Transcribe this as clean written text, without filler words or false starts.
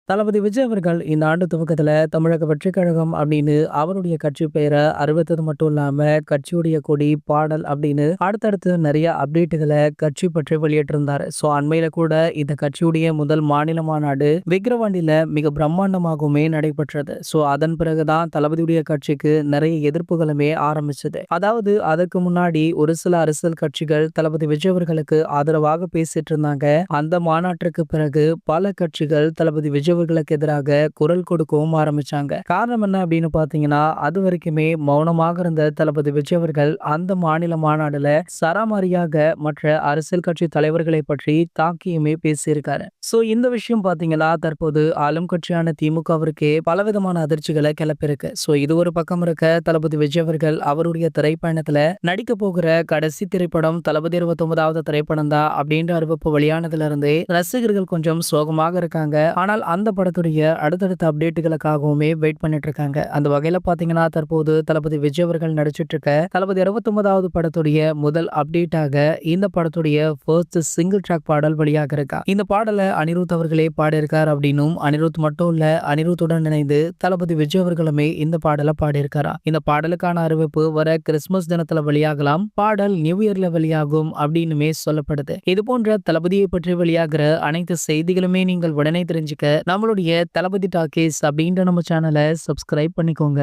தளபதி விஜய் அவர்கள் இந்த ஆண்டு துவக்கத்துல தமிழக வெற்றிக் கழகம் அப்படின்னு அவருடைய கட்சி பெயரை அறிவித்தது மட்டும் இல்லாம கட்சியுடைய கொடி, பாடல் அப்படின்னு அடுத்தடுத்து நிறைய அப்டேட்டுகளை கட்சி பற்றி வெளியிட்டிருந்தாரு. ஸோ அண்மையில கூட இந்த கட்சியுடைய முதல் மாநில மாநாடு விக்கிரவாண்டியில மிக பிரம்மாண்டமாகவுமே நடைபெற்றது. ஸோ அதன் பிறகுதான் தளபதியுடைய கட்சிக்கு நிறைய எதிர்ப்புகளுமே ஆரம்பிச்சது. அதாவது அதற்கு முன்னாடி ஒரு சில அரசியல் கட்சிகள் தளபதி விஜய் அவர்களுக்கு ஆதரவாக பேசிட்டு இருந்தாங்க. அந்த மாநாட்டிற்கு பிறகு பல கட்சிகள் தளபதி விஜய் அவர்களுக்கு எதிராக குரல் கொடுக்கவும் ஆரம்பிச்சாங்க. காரணம் என்ன அப்படின்னு பாத்தீங்கன்னா, அது வரைக்குமே மௌனமாக இருந்த தளபதி விஜய் அவர்கள் அந்த மாநில மாநாடுல சராமாரியாக மற்ற அரசியல் கட்சி தலைவர்களை பற்றி தாக்கியுமே பேசியிருக்காரு. சோ இந்த விஷயம் பாத்தீங்கன்னா தற்போது ஆளும் கட்சியான திமுகவிற்கே பலவிதமான அதிர்ச்சிகளை கிளப்பிருக்கு. சோ இது ஒரு பக்கம் இருக்க, தளபதி விஜய் அவர்கள் அவருடைய திரைப்பயணத்துல நடிக்க போகிற கடைசி திரைப்படம் தளபதி 29வது திரைப்படம் தான் அப்படின்ற அறிவிப்பு வெளியானதுல இருந்தே ரசிகர்கள் கொஞ்சம் சோகமாக இருக்காங்க. ஆனால் அந்த படத்துடைய அடுத்தடுத்த அப்டேட்டுகளுக்காகவுமே வெயிட் பண்ணிட்டு இருக்காங்க. அந்த வகையில பாத்தீங்கன்னா தற்போது தளபதி விஜய் அவர்கள் நடிச்சிட்டு இருக்க தளபதி 29வது படத்துடைய முதல் அப்டேட்டாக இந்த படத்துடைய ஃபர்ஸ்ட் சிங்கிள் ட்ராக் பாடல் வெளியாக இருக்கா. இந்த பாடலை அனிருத் அவர்களே பாடியிருக்கார் அப்படின்னும், அனிருத் மட்டும் இல்ல, அனிருத்துடன் இணைந்து தளபதி விஜய் அவர்களுமே இந்த பாடலை பாடியிருக்காரா. இந்த பாடலுக்கான அறிவிப்பு வர கிறிஸ்துமஸ் தினத்துல வெளியாகலாம். பாடல் நியூ இயர்ல வெளியாகும் அப்படின்னுமே சொல்லப்படுது. இது போன்ற தளபதியை பற்றி வெளியாகிற அனைத்து செய்திகளுமே நீங்கள் உடனே தெரிஞ்சுக்க நம்மளுடைய தளபதி டாக்கீஸ் அப்படின்ற நம்ம சேனலை சப்ஸ்கிரைப் பண்ணிக்கோங்க.